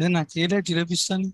నేను నాకు చేయలేదు చూపిస్తాను.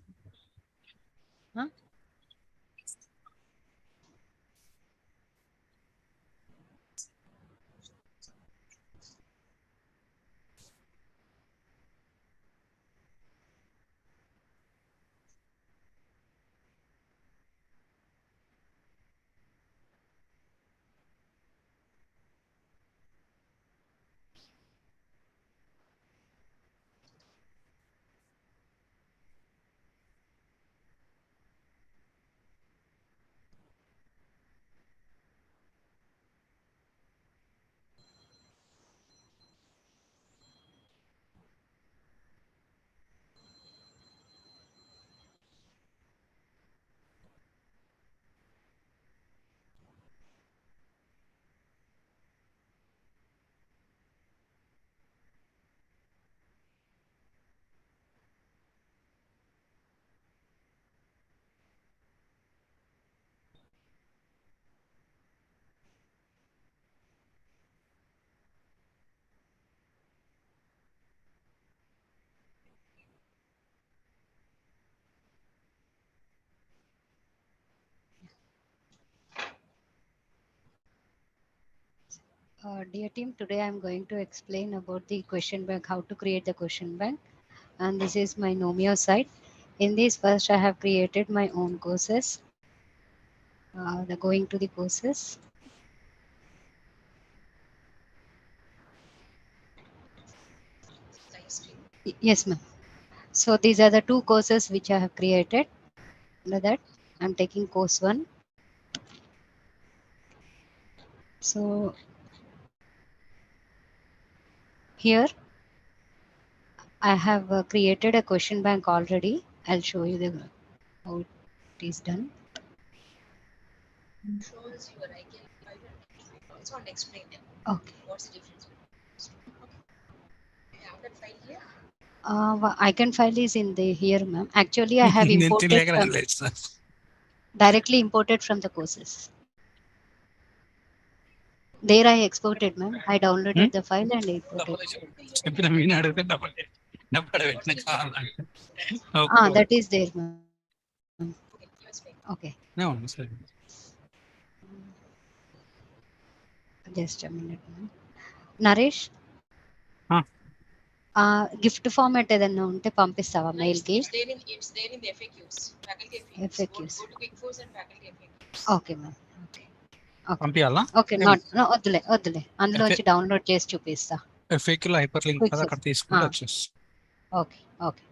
Dear team, today I am going to explain about the question bank, how to create the question bank. And this is my Nomio site. In this, first I have created my own courses. Going to the courses. Yes, ma'am. So these are the two courses which I have created. Under that, I'm taking course 1. So here I have created a question bank already. I'll show you how it is done. Shows your IKL file and also and explain them. Okay. What's the difference? Okay. You have that file here? Icon file is in the here, ma'am. Actually, I have నేను imported తెలియక from, directly imported from the courses. There I exported, ma'am. I downloaded the file and imported. చెప్పిన మీని అడిగితే డబ్బులు పెట్టిన That is there, ma'am. Okay. అవును సరే. Just a minute, ma'am. Naresh, gift format ఏదన్నా ఉంటే పంపిస్తావా మెయిల్ కి? It's there in the FAQs. Faculty FAQs. Go to Quick Force and Faculty FAQs. Okay ma'am. పంపియాలా? ఓకే, వద్దులే అందులోంచి డౌన్లోడ్ చేసి చూపిస్తా. FAQ లో హైపర్ లింక్ కదా, అక్కడ తీసుకుంటే వచ్చేస్తుంది. Okay.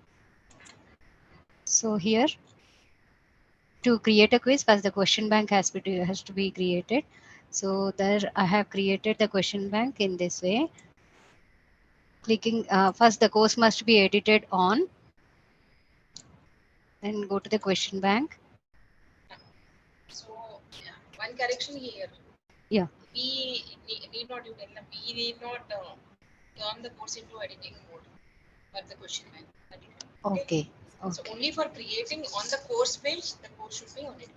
So here to create a quiz, first the question bank has to be created. So there I have created the question bank in this way. Clicking first the course must be edited on, then go to the question bank. So one correction here. Yeah. We need not turn the course into editing mode for the question bank. Okay. So only for creating on the course page, the course should be on it.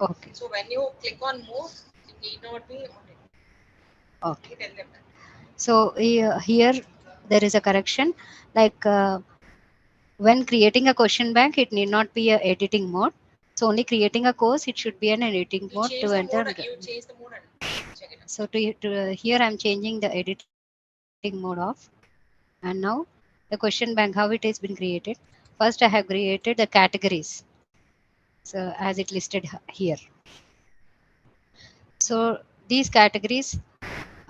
Okay. So when you click on more, it need not be on it. Okay. Tell them that. So here there is a correction, like when creating a question bank, it need not be a editing mode. So only creating a course, it should be an editing mode to enter. You change the mode and check it out. So here I'm changing the editing mode off. And now the question bank, how it has been created. First I have created the categories, so as it listed here. So these categories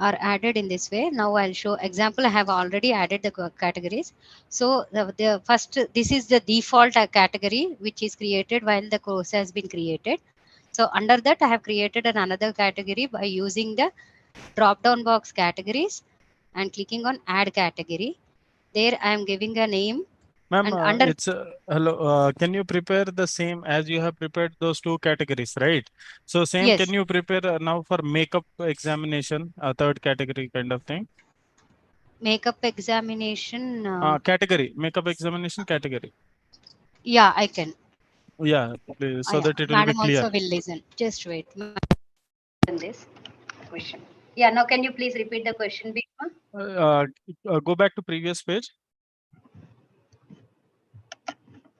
are added in this way. Now I'll show example. I have already added the categories. So the first, this is the default category which is created while the course has been created. So under that I have created another category by using the drop down box categories and clicking on add category. There I am giving a name. Ma'am, it's hello. Can you prepare the same as you have prepared those two categories, right? So same, yes. Can you prepare now for makeup examination, third category kind of thing? Makeup examination. Category, makeup examination category. Yeah, I can. Yeah, please, so that it will Madam be clear. also will listen. Just wait. This question. Yeah, now can you please repeat the question, Bhima? Go back to previous page.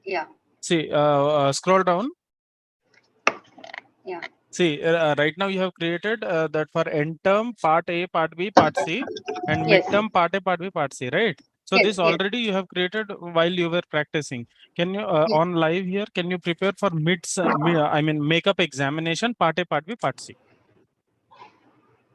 Yeah. See, scroll down. Yeah. See, right now you have created that for end term, part A, part B, part C, and Yes. midterm, part A, part B, part C, right? So Yes, this yes. already you have created while you were practicing. Can you, Yes. on live here, can you prepare for I mean, makeup examination, part A, part B, part C?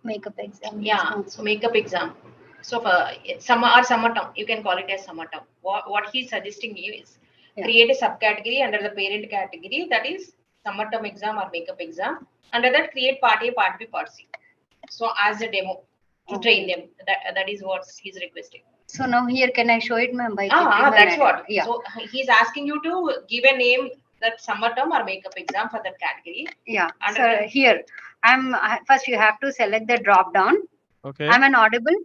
Makeup exam. Yeah, so makeup exam. So for summer term, you can call it as summer term. What he's suggesting you is Yeah. create a subcategory under the parent category, that is summer term exam or makeup exam. Under that, create part A, part B, part C. So as a demo to train them. That is what he's requesting. So now here, can I show it, ma'am? By clicking on That's add? what. Yeah. So he's asking you to give a name that summer term or makeup exam for that category. Yeah. Under So that- here, first you have to select the drop down. Okay. I'm an audible.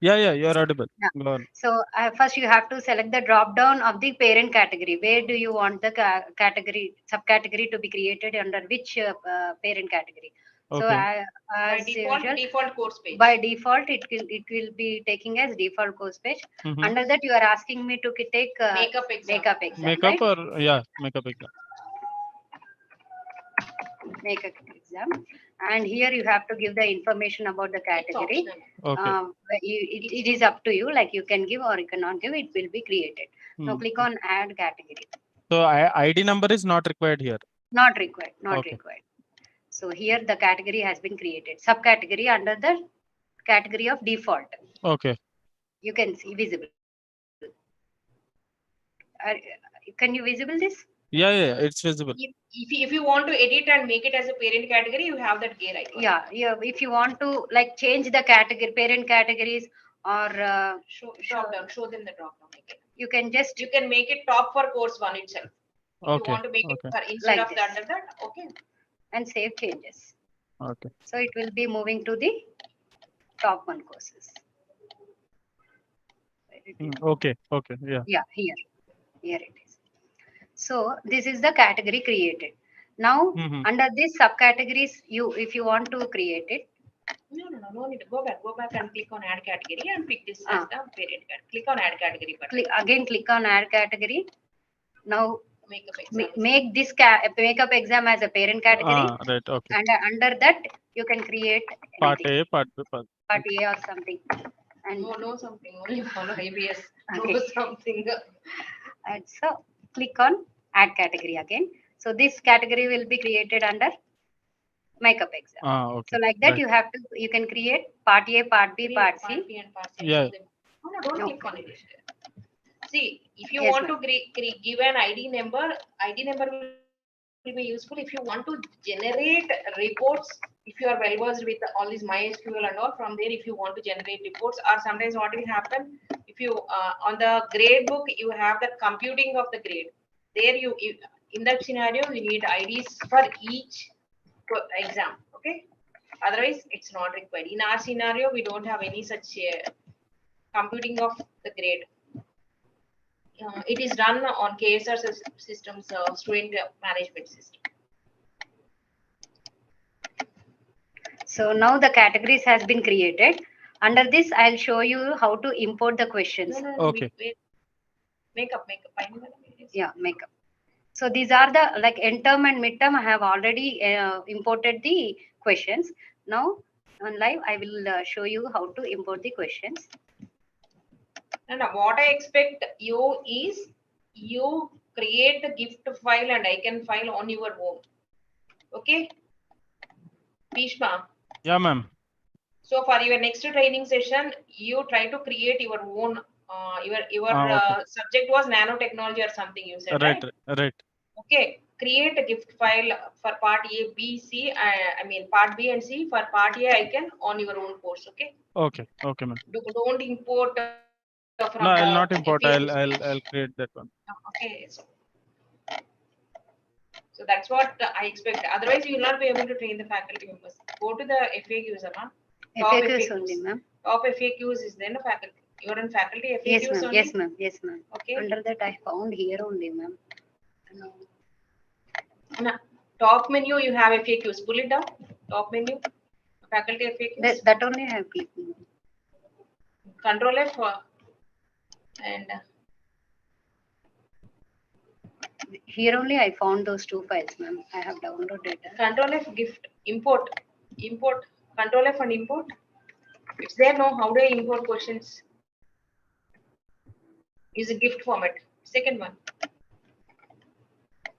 Yeah, you're audible. Yeah. Go on. So first you have to select the drop down of the parent category. Where do you want the category, subcategory to be created under which parent category? So Okay. by as usual, default course page. by default, it will be taking as default course page. Mhm. Under that, you are asking me to take Makeup exam. makeup exam, Makeup right? or yeah, makeup exam. Makeup exam, and here you have to give the information about the It's category. optional. Okay. It is up to you, like you can give or you cannot give, it will be created. Now click on add category. So ID number is not required here. Not required, not Okay. required. So here the category has been created. Subcategory under the category of default. Okay. You can see visible. Can you visible this? Yeah, it's visible. If you want to edit and make it as a parent category, you have that gear icon. Yeah. If you want to like change the category, parent categories, or Show them the drop down again. you can just You can make it top for course one itself. If you Okay. want to make Okay. it for instead Like of this. under that, okay. and save changes. Okay. So it will be moving to the top one courses. Where it is? Okay. Yeah. Yeah, here it is. So this is the category created. Now Mhm. under this subcategories, if you want to create it, No need to go back and click on add category and pick this as the parent category. Click on add category button. click on add category. Now Makeup exam. make this makeup exam as a parent category, Right. Okay. and under that you can create Part anything, A, part B, part. part A or something. And No something. Only follow IBS. Okay. No something. And so click on add category again. So this category will be created under makeup exam. Okay. So like that Right. you can create part A, part B, part C. Part B and part C. Yeah. No, don't click on it. See, if you Yes, want to give an ID number will be useful if you want to generate reports. If you are well versed with all these MySQL and all, from there if you want to generate reports, or sometimes what will happen, if you on the grade book you have the computing of the grade. There you in that scenario you need IDs for each exam. Okay, otherwise it's not required. In our scenario we don't have any such computing of the grade. It is done on KSR systems, student management system. So now the categories has been created. Under this, I'll show you how to import the questions. No, Okay. wait. Makeup. Yeah, makeup. So these are the like end term and midterm. I have already imported the questions. Now on live, I will show you how to import the questions. And what I expect you is you create the gift file and icon file on your own. Okay, Bhishma. Yeah, ma'am. So for your next training session, you try to create your own. Your Okay. subject was nanotechnology or something. You said right. Right. Okay, create a gift file for part A, B, C. I mean part B and C. For part A, icon on your own course. Okay. Okay, ma'am. Don't import. From No, I'll the not import. FAQs. I'll create that one. Okay, so that's what I expect. Otherwise, you will not be able to train the faculty members. Go to the FAQs, Amma. Top FAQs only, ma'am. Top FAQs is then a faculty. You are in faculty FAQs Yes, ma'am. only? Yes, ma'am. Yes, ma'am. Okay. Under that, I found here only, ma'am. No. Now, top menu, you have FAQs. Pull it down. Top menu, faculty FAQs. That only I have clicked. Control F and Here only I found those two files, ma'am. I have downloaded. Control F gift import Control F and import. It's there. No, how do I import questions? Use a gift format. Second one.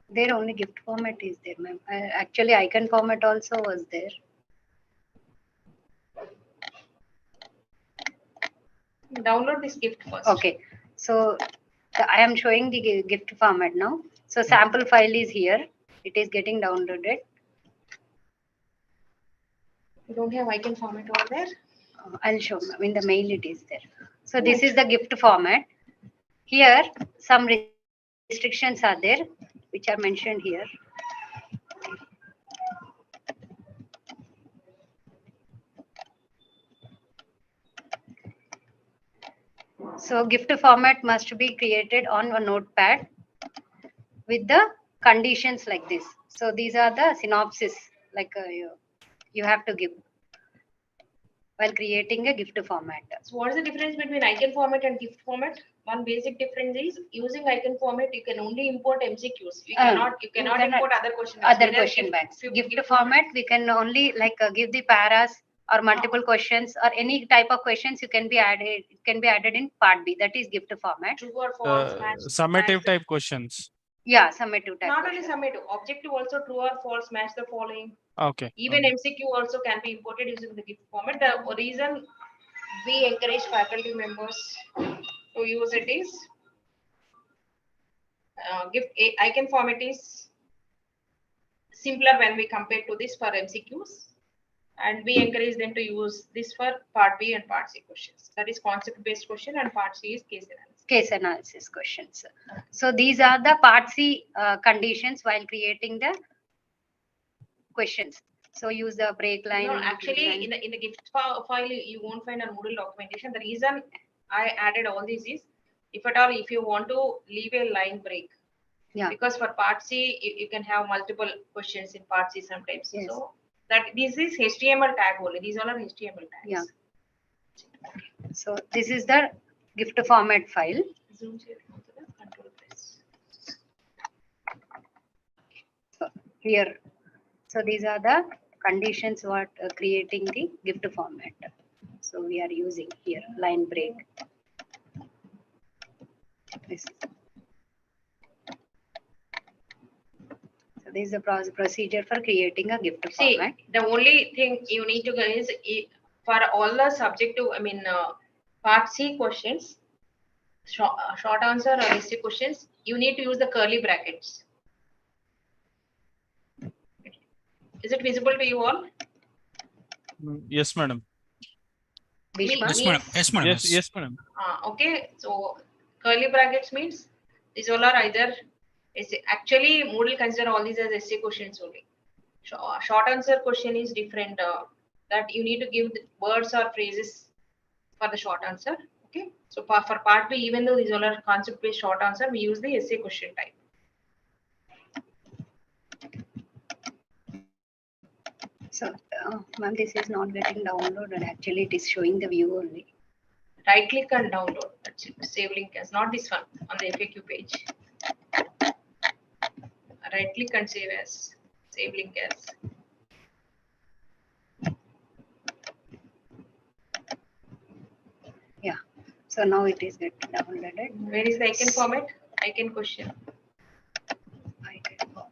There only gift format is there, ma'am. Actually, icon format also was there. Download this gift first. Okay, so I am showing the gift format now. So sample file is here. It is getting downloaded. You don't have icon format over there. I'll show, ma'am. In the mail it is there. So this is the gift format. Here some restrictions are there, which are mentioned here. So gift format must be created on a notepad with the conditions like this. So these are the synopsis like you have to give while creating a gift format. So what is the difference between icon format and gift format? One basic difference is using icon format, you can only import MCQs. You cannot import other question banks. Other question banks. Gift format, we can only like give the paras or multiple questions or any type of questions you can be added. It can be added in part B. That is gift format. True or false, match, Summative match. type questions. Yeah, summative type. Not question. only summative, objective also true or false, match the following. Okay. Even MCQ also can be imported using the gift format. The reason we encourage faculty members to use it is icon format is simpler when we compare to this for MCQs, and we encourage them to use this for part B and part C questions. That is concept based question, and part C is case analysis. Case analysis questions. So these are the part C conditions while creating the questions. So use the break line. No, actually, in the gift file, you won't find a Moodle documentation. The reason I added all these is, if at all, if you want to leave a line break, Yeah. Because for part C, you can have multiple questions in part C sometimes. Yes. So that this is HTML tag only. These all are HTML tags. Yeah. So this is the gift format file. Zoom here, go to the control press. So here, so these are the conditions what creating the gift format. So we are using here line break. This. So this is the procedure for creating a gift See, format. the only thing you need to go is for all the subjective, part C questions, short answer or essay questions, you need to use the curly brackets. Is it visible to you all? Yes, madam. Bhishma? Yes, madam. Yes, madam. Yes, yes, madam. Okay, so curly brackets means these all are either essay. Actually, Moodle consider all these as essay questions only. Short answer question is different. That you need to give words or phrases for the short answer. Okay, so for part B, even though these all are concept-based short answer, we use the essay question type. So, ma'am, this is not getting downloaded. Actually, it is showing the view only. Right click and download. That's it. Save link as, not this one on the FAQ page. Right click and save as. Save link as. Yeah. So now it is getting downloaded. Where is the icon format? Icon question. Icon format.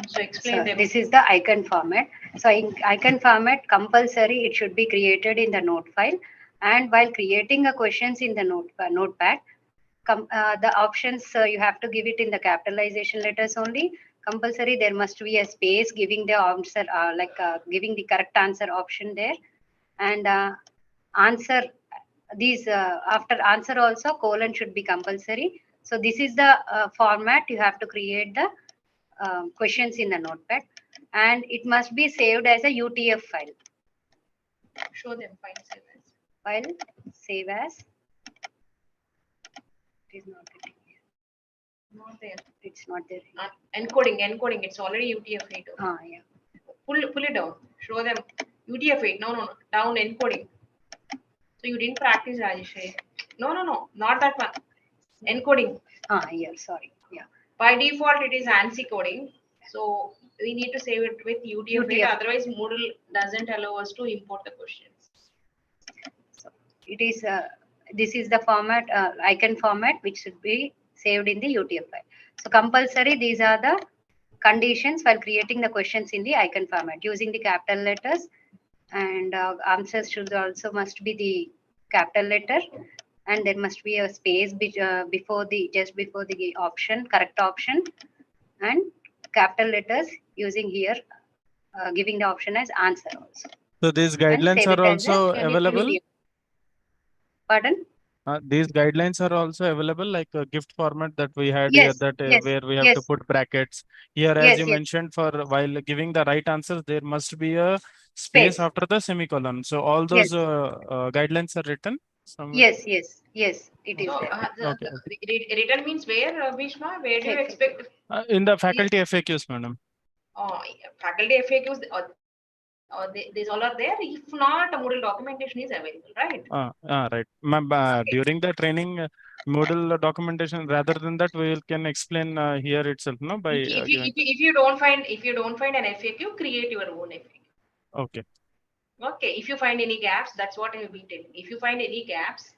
So explain them. This is the icon format. So in icon format, compulsory, it should be created in the note file. And while creating a questions in the notepad, the options you have to give it in the capitalization letters only. Compulsory, there must be a space giving the answer, giving the correct answer option there. And answer, these after answer also colon should be compulsory. So this is the format you have to create the questions in the notepad, and it must be saved as a UTF file. Show them file save as. File save as. It is not getting here. Not there. It's not there. Encoding. It's already UTF-8. Yeah. Pull it down. Show them UTF-8. No. Down encoding. So you didn't practice, Rajesh. No. Not that one. Encoding. Yeah, sorry. Yeah. By default, it is ANSI coding. So we need to save it with UTF-8. Otherwise, Moodle doesn't allow us to import the questions. So it is, this is the format, icon format, which should be saved in the UTF file. So compulsory, these are the conditions while creating the questions in the icon format, using the capital letters, and answers should also must be the capital letter, and there must be a space before the option, correct option, and capital letters using here, giving the option as answer also. So these And guidelines save it are as also a available. UTF. Pardon? These guidelines are also available, like a gift format that we had here, Yes, that yes, where we have yes, to put brackets. Here, as yes, you yes. mentioned, for while giving the right answers, there must be a Space. space after the semicolon. So all Yes. those guidelines are written somewhere. Yes, it is So, there. Okay. Written means where, Bhishma? Where do you expect? In the faculty FAQs, madam. Faculty FAQs, these all are there. If not, a Moodle documentation is available, right? Right. During the training, Moodle documentation, rather than that, we can explain here itself, no? By if you don't find an FAQ, create your own FAQ. Okay. Okay. If you find any gaps, that's what I have been telling. If you find any gaps,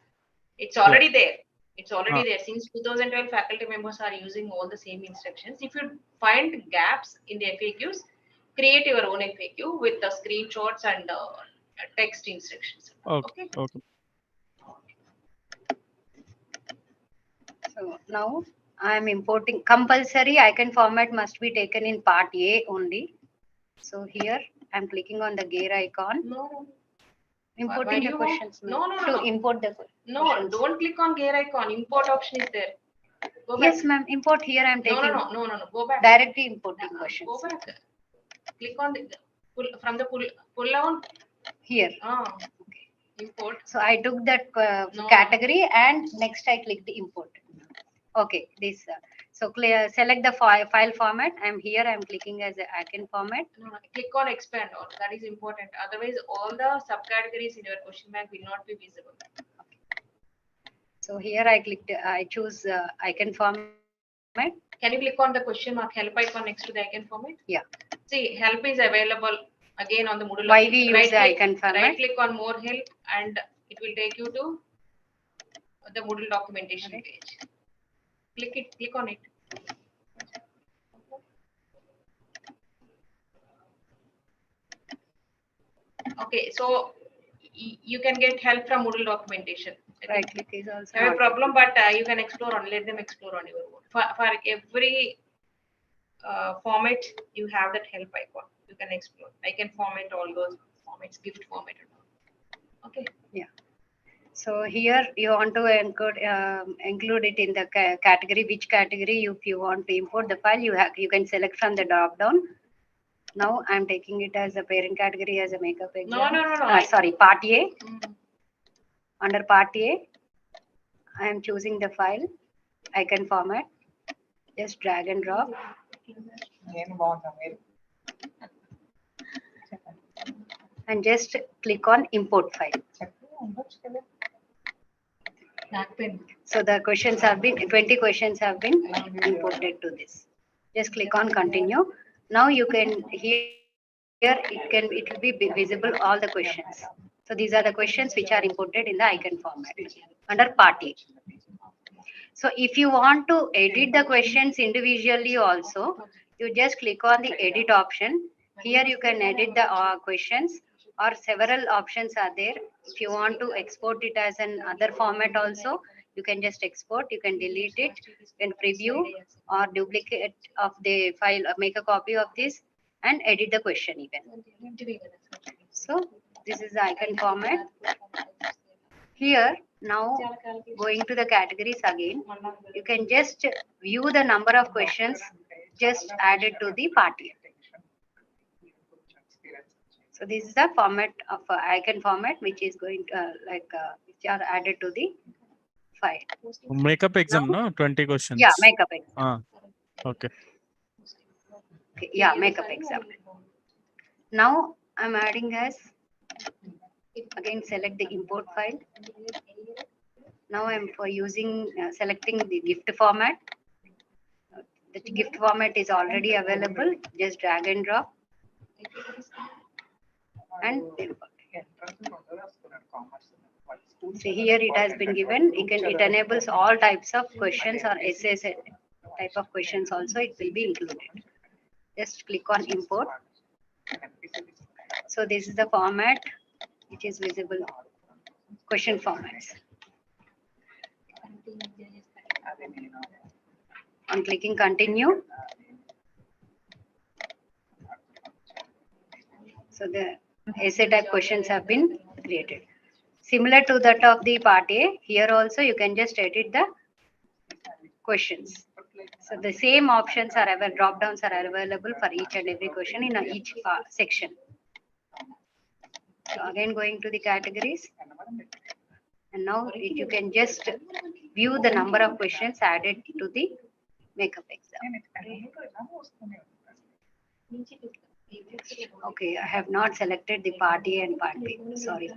it's already there. It's already there. Since 2012, faculty members are using all the same instructions. If you find gaps in the FAQs, create your own FAQ with the screenshots and text instructions. Okay. So now I am importing. Compulsory icon format must be taken in part A only. So here I'm clicking on the gear icon. No. Importing the questions. No. To import the questions. No, don't click on gear icon. Import option is there. Go back. Yes, ma'am. Import here. I'm taking. No. Go back. Directly importing questions. Go back. Click on the pull down. Here. Okay. Import. So I took that category and next I click the import. Okay. This. So select the file format. I'm here. I'm clicking as an icon format. No. Click on expand all. That is important. Otherwise, all the subcategories in your question bank will not be visible. So here I clicked. I choose icon format. Can you click on the question mark help icon next to the icon format? Yeah. See, help is available again on the Moodle. Why we use the icon format? Right click on more help and it will take you to the Moodle documentation page. Click on it. Okay, so you can get help from Moodle documentation. Right click is also have a problem, but you can explore on. Let them explore on your own. For every format, you have that help icon. You can explore. I can format all those formats, gift format and all. Okay. Yeah. So here you want to include it in the category. Which category? If you want to import the file, you can select from the drop down. Now I'm taking it as a parent category as a makeup exam. No. Sorry, part A. Under part A, I am choosing the file icon format. Just drag and drop. And just click on import file. So the questions have been 20 questions have been imported to this. Just click on continue. Now you can it will be visible all the questions. So these are the questions which are imported in the icon format under part A. So if you want to edit the questions individually also, you just click on the edit option. Here you can edit the questions, or several options are there. If you want to export it as an other format also, you can just export, you can delete it, you can preview or duplicate of the file, make a copy of this and edit the question even. So this is the icon format. Here now going to the categories again, you can just view the number of questions just added to the party. So this is the format of icon format which is going to which are added to the file. Makeup exam, no? 20 questions. Yeah, makeup exam. Ah, okay. Okay, yeah, makeup exam. Now I'm adding as, again select the import file. Now I'm for using selecting the gift format. The gift format is already available. Just drag and drop and see here it has been given. It enables all types of questions or essays type of questions also it will be included. Just click on import. So this is the format which is visible, question formats. On clicking continue, so the essay type questions have been created. Similar to that of the part A, here also you can just edit the questions. So the same options are drop downs are available for each and every question in each section. So again going to the categories, and now you can just view the number of questions added to the makeup exam. Okay, I have not selected the part A and part B. Sorry.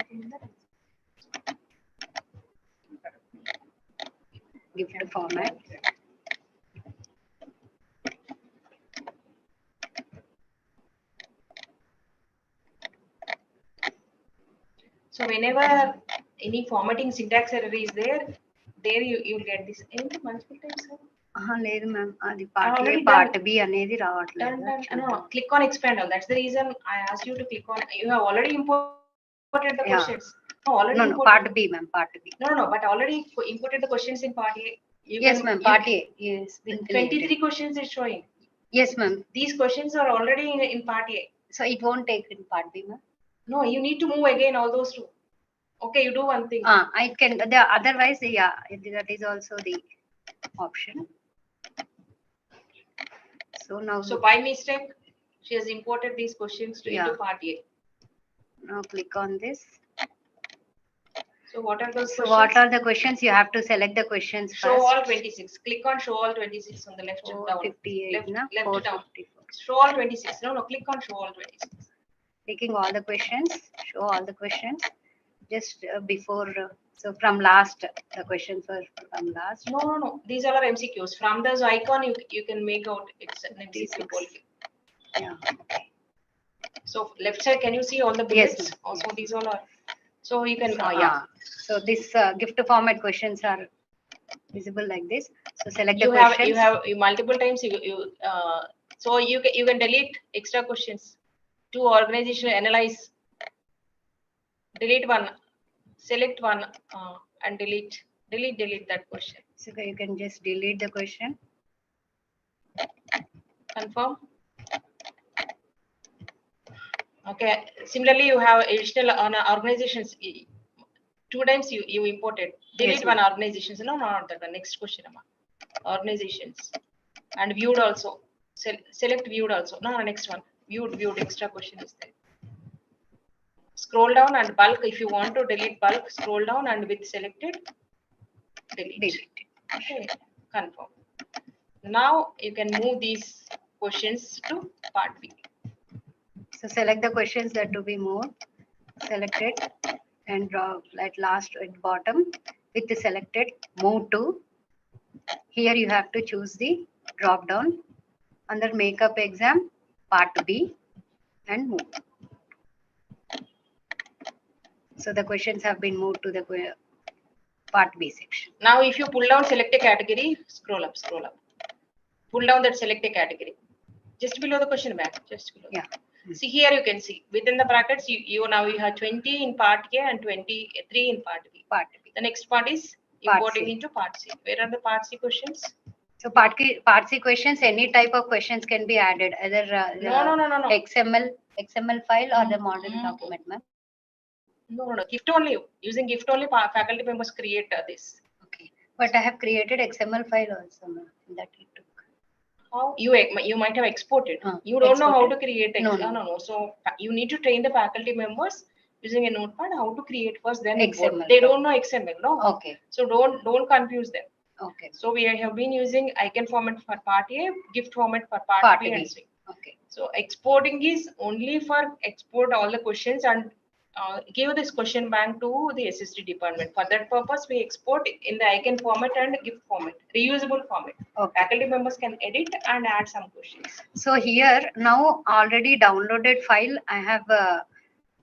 Gift format. So whenever any formatting syntax error is there you'll get this. Multiple times, sir? లేదు ma'am అది part A Already part done. B అనేది రావట్లేదు. No, click on expand all. That's the reason I asked you to click on. You have already imported the Yeah. questions. No, already No, imported. part B, ma'am, part B. No, but already imported the questions in part A. Yes, ma'am, part A is been 23 created. questions is showing. Yes, ma'am. These questions are already in part A. So it won't take in part B, ma'am. No, you need to move again all those two. Okay, you do one thing. I can. Otherwise, yeah, that is also the option. So now. So by mistake, she has imported these questions into part A. Now click on this. So what are those So questions? what are the questions? You have to select the questions Show first. all 26. Click on show all 26 on the left down. 458, na? Left down. 454. Show all 26. No, click on show all 26. Clicking all the questions, show all the questions. Just before, so from last, the questions were from last. No. These all are MCQs. From this icon, you can make out it's an MCQ. Yeah. So left side, can you see all the bullets? Yes. Also, these all are. So you can. Yeah. So this gift format questions are visible like this. So select the You questions. have multiple times. So you can delete extra questions. To organization analyze. Delete one. Select one and delete that question. So you can just delete the question. Confirm. Okay. Similarly, you have additional on organizations. 2 times you imported. Delete Yes, one organizations. No, not that one. Next question. Organizations and viewed also. Select viewed also. No, next one. Viewed extra question is there. Scroll down and bulk. If you want to delete bulk, scroll down and with selected, delete. Okay, confirm. Now you can move these questions to part B. So select the questions that to be moved. Selected and drop at last at bottom with the selected move to. Here you have to choose the drop down under makeup exam part B and move. So the questions have been moved to the part B section. Now if you pull down select a category, scroll up. Pull down that select a category. Just below the question bank, just below. Yeah. See here you can see within the brackets you now you have 20 in part A and 23 in part B. Part B. The next part is importing into part C. Where are the part C questions? So part C questions, any type of questions can be added, either No. XML file or the model document, ma'am. No. Gift only. Using gift only faculty members create this. Okay. But I have created XML file also, ma'am. That it took. How you might have exported. You don't know how to create No. So you need to train the faculty members using a notepad, how to create first, then import. XML. They don't know XML, no? Okay. So don't confuse them. Okay. So we have been using icon format for part A, GIF format for part Part B, B. and C. Okay. So exporting is only for export all the questions and give this question bank to the SSD department. For that purpose, we export in the icon format and GIF format, reusable format. Okay. Faculty members can edit and add some questions. So here now already downloaded file I have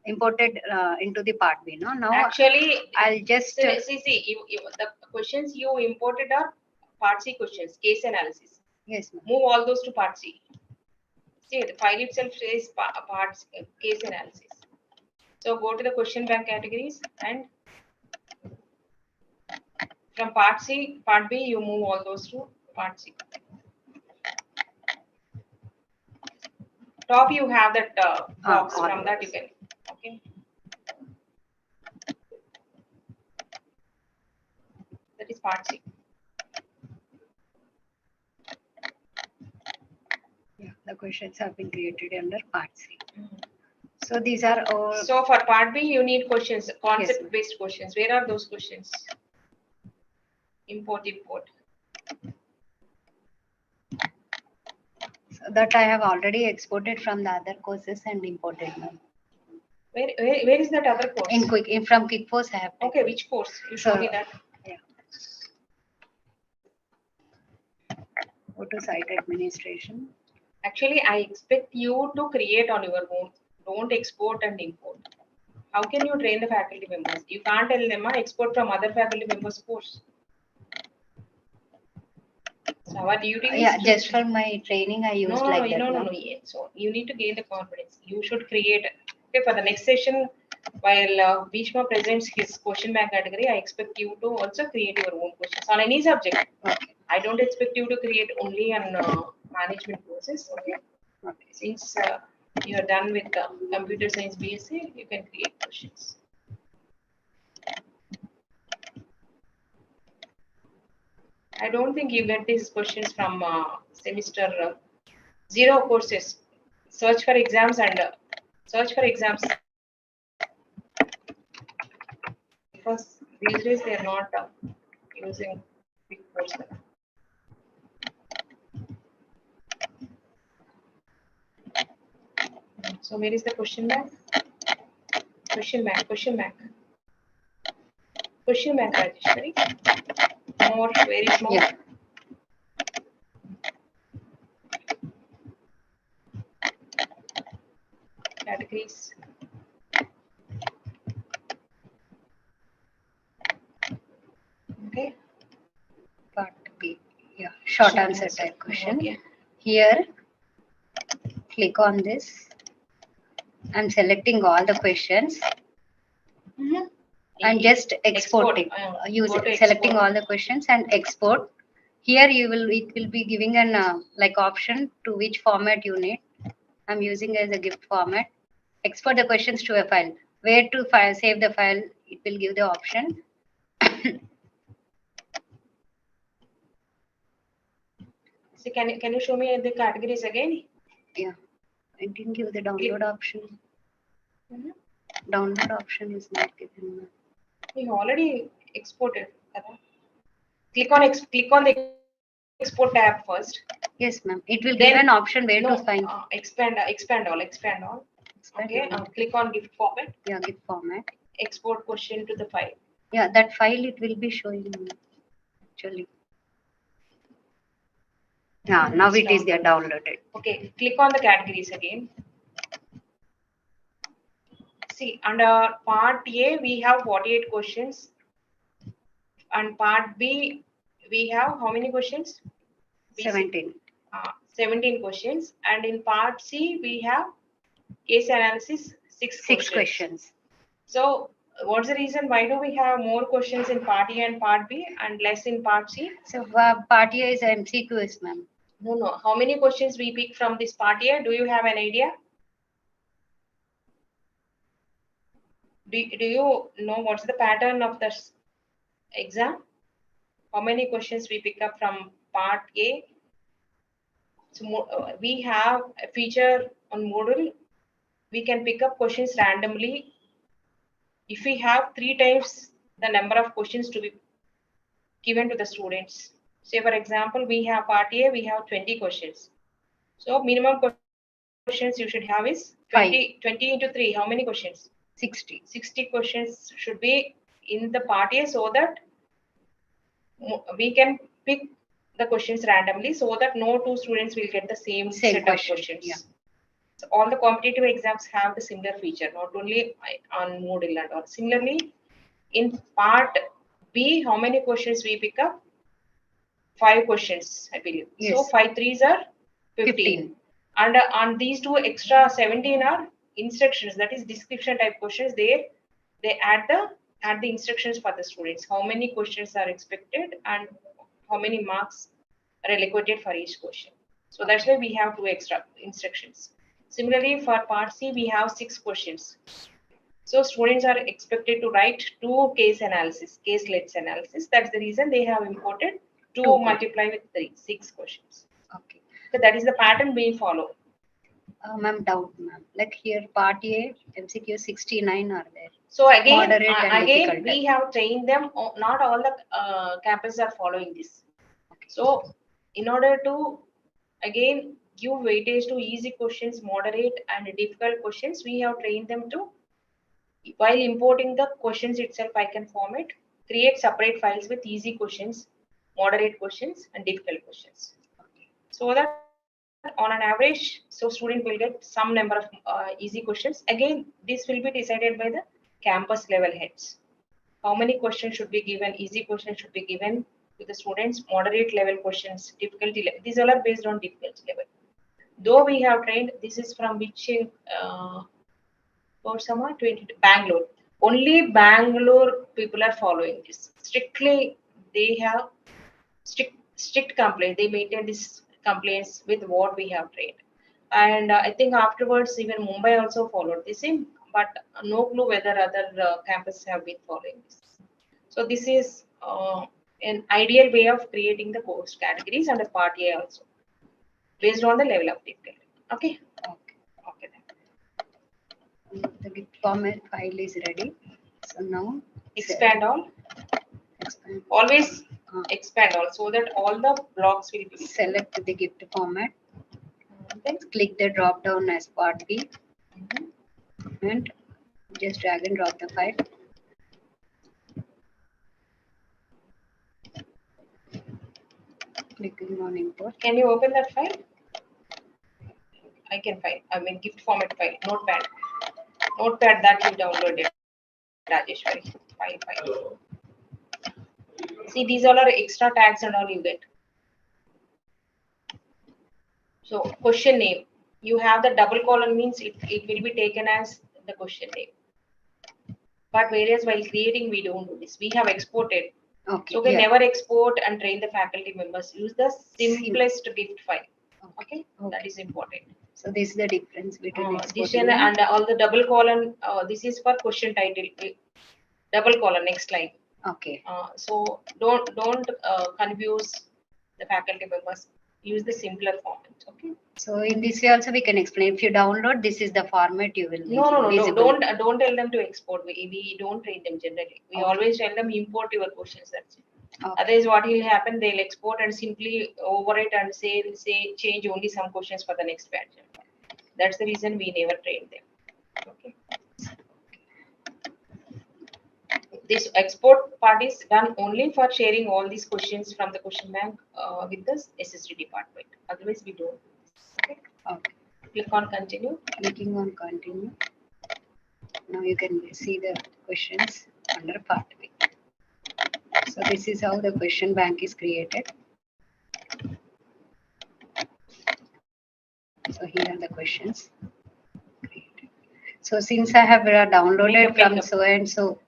imported into the part B. No, now Actually, I'll just see, the questions you imported are part C questions, case analysis. yes, ma'am. Move all those to part C. See, the file itself says part case analysis. So go to the question bank categories and from part C, part B, you move all those to part C. Top you have that box, all from that you box. can, okay. That is part C. Yeah, the questions have been created under part C. So these are all. So for part B, you need questions, concept-based questions. Where are those questions? Import. So that I have already exported from the other courses and imported now. Where is that other course? From QuickForce I have. Okay, which course? You show me that. Yeah. Go to site administration. Actually, I expect you to create on your own. Don't export and import. How can you train the faculty members? You can't tell them export from other faculty members' course. So our duty is Yeah, to just for my training I used like that. No. So you need to gain the confidence. You should create. Okay, for the next session, while Bhishma presents his question bank category, I expect you to also create your own questions on any subject. Okay. I don't expect you to create only on management courses. Okay. Okay. Since you are done with computer science BSc, you can create questions. I don't think you get these questions from semester 0 courses. Search for exams and search for exams. Because these days they are not using big courses. So where is the question bank? Question bank registry. More, where is more? Yeah. Categories. Okay. Part B. Yeah. Short answer type question. Okay. Here, click on this. I'm selecting all the questions and just exporting. Selecting all the questions and export. Here it will be giving an like option to which format you need. I'm using as a GIF format. Export the questions to a file. Where to save the file? It will give the option. So can you show me the categories again? Yeah, I didn't give the download option. Download option is not given. You already exported. Click on the export tab first. Yes, ma'am. It will give an option where to find. Expand all. Okay. Click on GIF format. Yeah, GIF format. Export question to the file. Yeah, that file it will be showing actually. Yeah, now it is there downloaded. Okay, click on the categories again. See, under part A, we have 48 questions. And part B, we have how many questions? 17. 17 questions. And in part C, we have case analysis, 6 questions. So, what's the reason? Why do we have more questions in part A and part B and less in part C? So, part A is MCQs, ma'am. No. How many questions we pick from this part A? Do you have an idea? Do you know what's the pattern of the exam? How many questions we pick up from part A? So we have a feature on Moodle. We can pick up questions randomly if we have 3 times the number of questions to be given to the students, say for example, we have part A, we have 20 questions. So minimum questions you should have is 20 into 3. How many questions? 60. 60 questions should be in the part A, so that we can pick the questions randomly, so that no two students will get the same set question, of questions. yeah. So all the competitive exams have the similar feature, not only on Moodle and all. Similarly, in part B, how many questions we pick up? 5 questions, I believe. Yes. So 5 threes are 15. And on these two extra 17 are instructions, that is description type questions. They add the instructions for the students. How many questions are expected and how many marks are allocated for each question. So that's why we have 2 extra instructions. Similarly, for part C, we have 6 questions. So students are expected to write 2 case case-led analysis. That's the reason they have imported 2 multiply with 3, 6 questions. Okay. So that is the pattern being followed. Ma'am, doubt, ma'am. Like here, part A, MCQ 69 are there. So again, Moderate and difficult. we have trained them. Not all the campuses are following this. So in order to again give weightage to easy questions, moderate and difficult questions, we have trained them to, while importing the questions itself, I can format, create separate files with easy questions, moderate questions and difficult questions. So that on an average, so student will get some number of easy questions. Again, this will be decided by the campus level heads. How many questions should be given? Easy questions should be given to the students, moderate level questions, difficulty level. These all are based on difficulty level. Though we have trained, this is from which Bangalore. Only Bangalore people are following this. Strictly, they have strict complaint. They maintain this complaints with what we have trained. And I think afterwards, even Mumbai also followed the same, but no clue whether other campuses have been following this. So this is an ideal way of creating the course categories and the part A also, based on the level of difficulty. Okay. Okay. The Git format file is ready. So now Expand all. expand. Always expand all, so that all the blocks will be. Select the gift format. Then Click the drop down as part B and just drag and drop the file. Clicking on import. can you open that file? I can find. I mean, gift format file, notepad. Notepad that you downloaded, Rajeshwari. File. See, these all are extra tags and all you get. So question name, you have the double colon means it will be taken as the question name. But whereas while creating, we don't do this. We have exported. Okay. So we never export and train the faculty members. Use the simplest gift file. Okay. That is important. So this is the difference between addition and all the double colon. This is for question title. Double colon, next line. Okay. So don't confuse the faculty members. Use the simpler format. Okay. So in this way also we can explain. If you download, this is the format you will. No. Don't tell them to export. We don't train them generally. We always tell them import your questions. That's it. Okay. Otherwise, what will happen? They'll export and simply overwrite and say change only some questions for the next batch. That's the reason we never train them. Okay. This export part is done only for sharing all these questions from the question bank with the SSD department. Otherwise, we don't. Okay. Okay. Click on continue. Clicking on continue. Now you can see the questions under part B. So this is how the question bank is created. So here are the questions created. So since I have downloaded from so and so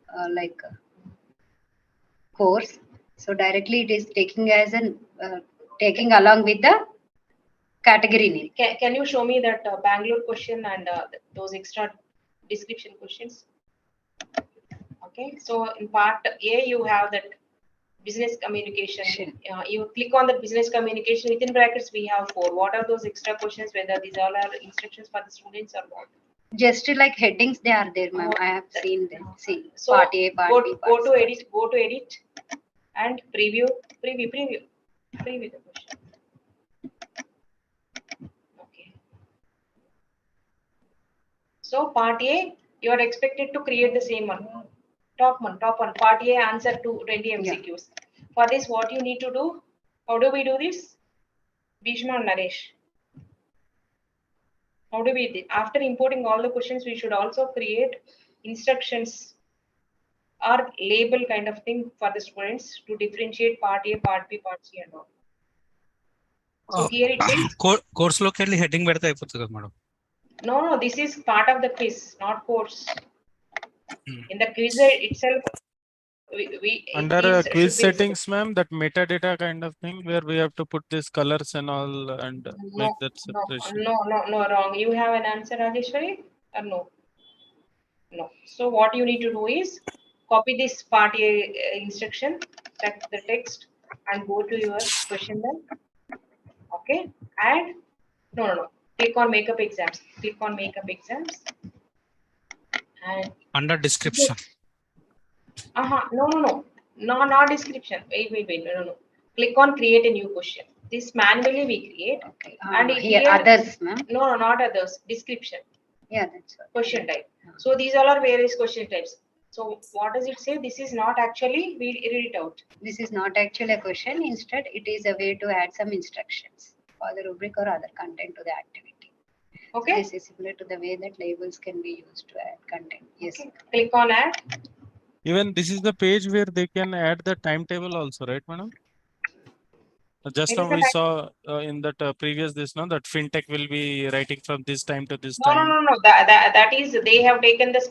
course, so directly it is taking as an taking along with the category name. Can you show me that Bangalore question and those extra description questions? Okay, so in part A you have that business communication. You click on the business communication, within brackets we have 4. What are those extra questions, whether these all are instructions for the students or what? Just like headings, they are there, ma'am. I have seen them. See, So part A, part go, B, go part to C. edit, go to edit and preview the question. Okay. So part A, you are expected to create the same one. Top one. Part A, answer to 20 MCQs. For this, what you need to do? How do we do this? Bhishma and Naresh. How do we do? After importing all the questions, we should also create instructions or label kind of thing for the students to differentiate part A, part B, part C and all. So here it is. Course లోకి వెళ్ళి heading పెడితే అయిపోతుంది కదా madam. No, this is part of the quiz, not course. In the quiz itself, we Under it is, quiz should be settings, ma'am, that metadata kind of thing where we have to put these colors and all and make that separation. No, wrong. You have an answer, Rajeshwari, or no? No. So what you need to do is copy this part A instruction, check the text, and go to your question then. Okay, and no. Click on makeup exams. Click on makeup exams, and under description. No. Not description. Wait. No. Click on create a new question. This manually we create. Okay. And Here others, ma'am. No, not others. Description. Yeah, that's what. Question type. So these all are various question types. So what does it say? This is not actually, we read it out. This is not actually a question. Instead, it is a way to add some instructions for the rubric or other content to the activity. Okay. This is similar to the way that labels can be used to add content. Yes. Okay. Click on add. Even this is the page where they can add the timetable also, right, madam? Just Where now is the we time- saw in that previous this, no, that fintech will be writing from this time to this No. time. That is, they have taken the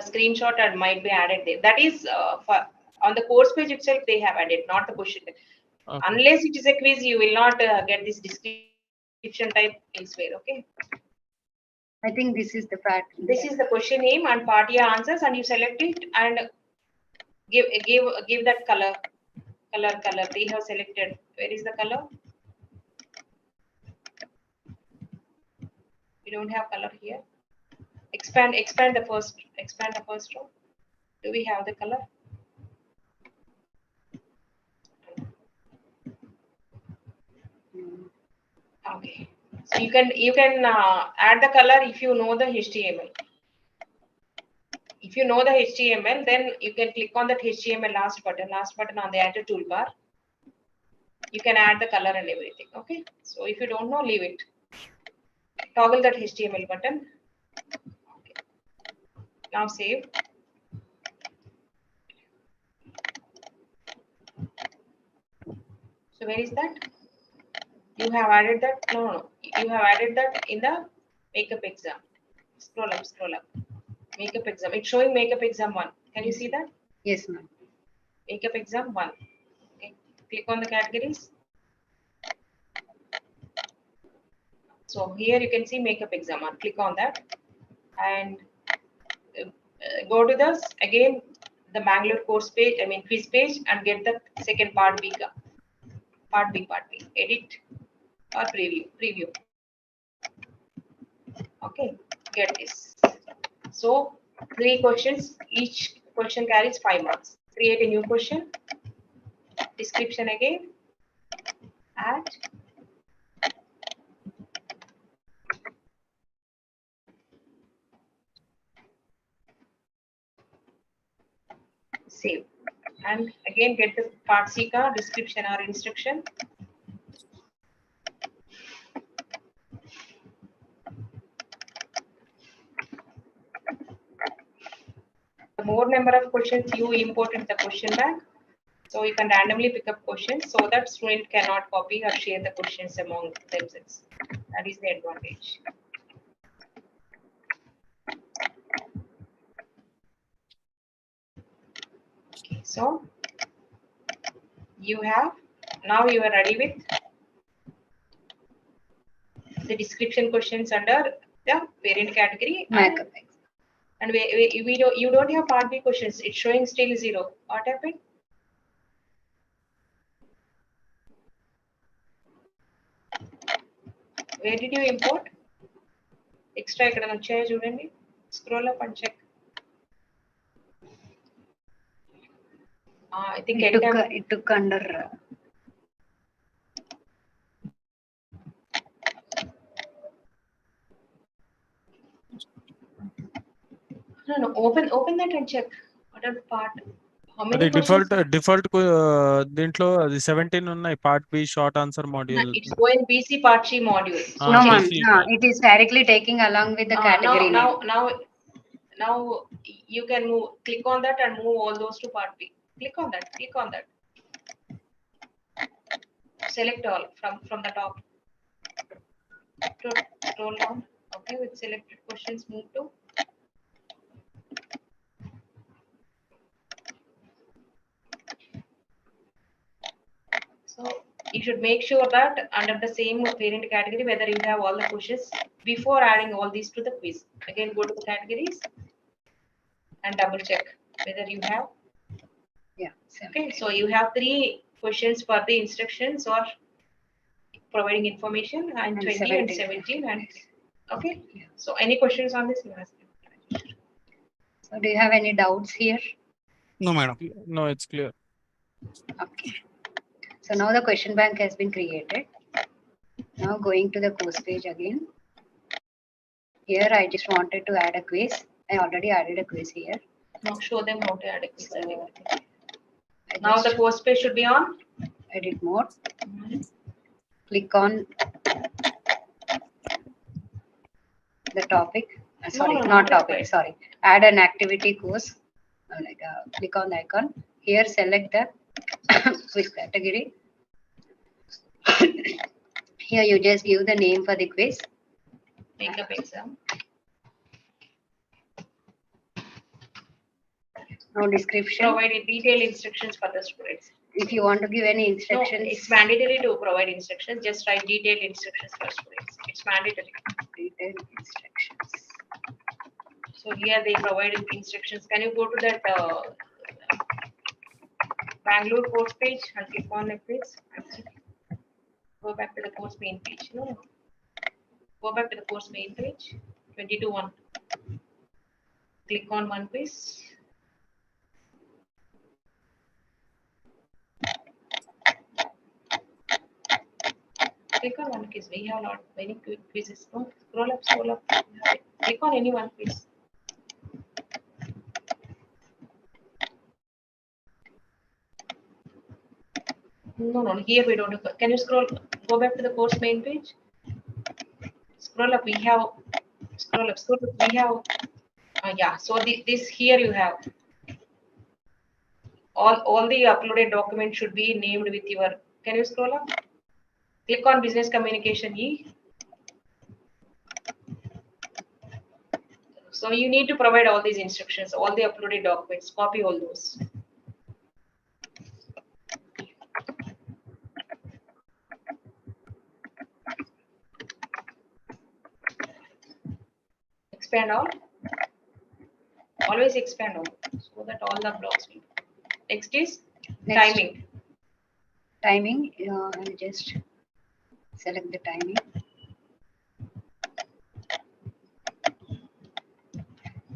screenshot and might be added there. That is for on the course page itself they have added, not the question. Okay. Unless it is a quiz, you will not get this description type elsewhere. Okay. I think this is the part. This is the question name and part A answers, and you select it and give that color. They have selected. Where is the color? We don't have color here. Expand the first row. Do we have the color? Okay. So you can add the color if you know the HTML. If you know the HTML, then you can click on that HTML last button on the editor toolbar. You can add the color and everything. Okay. So if you don't know, leave it. Toggle that HTML button. Okay. Now save. So where is that? You have added that? No. You have added that in the makeup exam. Scroll up. Makeup exam. It's showing makeup exam 1. Can you see that? Yes, ma'am. Makeup exam 1. Okay. Click on the categories. So here you can see makeup exam 1. Click on that and go to the again the Bangalore course page. I mean quiz page, and get the second part B. Edit or preview. Okay. Get this. So 3 questions. Each question carries 5 marks. Create a new question. Description again. Add. Save. And again get the part C ka description or instruction. The more number of questions you import into the question bank, so you can randomly pick up questions so that student cannot copy or share the questions among themselves. That is the advantage. Okay, so you are ready with the description questions under the parent category. Makeup. And you don't have part B questions. It's showing still 0. What happened? Where did you import? Extra ikkada vachaya chudandi. Scroll up and check. I think It took under. No. Open that and check. What are the part? How many The questions? default దీంట్లో అది 17 ఉన్నాయి part B short answer module. It's going BC Part C module. So No, Ah, ma'am. BC. No, it is directly taking along with the category name. Now you can move. Click on that and move all those to Part B. Click on that. Click on that. Select all from the top. Scroll down. Okay, with selected questions, move to. So you should make sure that under the same parent category, whether you have all the questions before adding all these to the quiz. Again, go to the categories and double check whether you have. Yeah. Okay, so you have 3 questions for the instructions or providing information and 20 and 17 and okay. Yeah. So any questions on this? You ask. So do you have any doubts here? No, madam. No, it's clear. Okay. So now the question bank has been created. Now going to the course page again. Here I just wanted to add a quiz. I already added a quiz here. Now show them how to add a quiz. So I Now the just course page should be on. edit mode. Click on the topic. Sorry, no, not that's topic. fine. Sorry. Add an activity course. Click on the icon. Here select the quiz category. Here you just give the name for the quiz. Makeup exam. Now description. Provide detailed instructions for the students. If you want to give any No, instructions, it's mandatory to provide instructions. Just write detailed instructions for students. It's mandatory. detailed instructions. So here they provided instructions. Can you go to that Bangalore course page and click on the quiz? Go back to the course main page. No. Go back to the course main page. 22-1. Click on one quiz. Click on one quiz. We have not many quizzes. No, scroll up, scroll up. Click on any one quiz. No. Here we don't. Can you scroll? Go back to the course main page. Scroll up. We have. Scroll up. Scroll up. We have. Yeah. So this here you have. All the uploaded documents should be named with your. Can you scroll up? Click on business communication E. So you need to provide all these instructions, all the uploaded documents, copy all those. Expand all. Always expand all so that all the blocks will. Next is Next. timing. Timing. I'll just select the timing.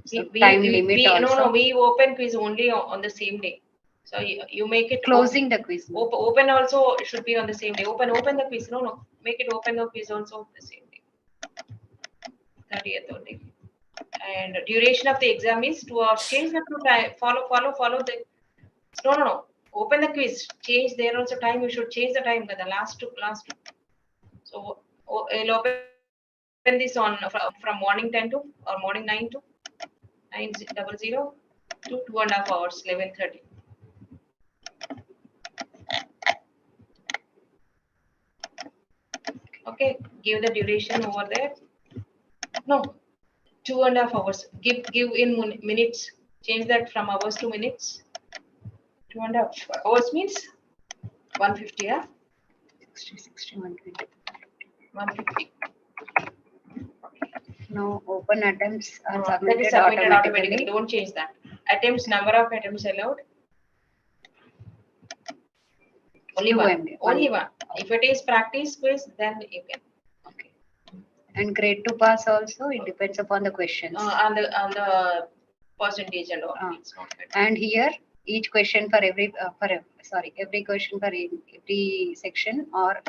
So time limit also. No, we open quiz only on the same day. So you make it Closing the quiz. open also should be on the same day. Open the quiz. No. Make it open the quiz also on the same day. 30th only. And duration of the exam is 2 hours. Change the time. Follow the. No. Open the quiz. Change there also time. You should change the time. The last two. So I'll open this on from morning 10 to or morning 9 to 9:00 to 2.5 hours, 11:30. Okay, give the duration over there. No, 2.5 hours. Give in minutes. Change that from hours to minutes. 2.5 hours means 150. Yeah, 60, 120. 150. Now open attempts are That submitted, is submitted automatically. automatically. Don't change that. Attempts, number of attempts allowed. Only Two one. MD, Only one. If it is practice quiz, then you can. Okay. And grade to pass also, it depends upon the questions. On the percentage and all. It's not better. And here, each question for every, every question for every section or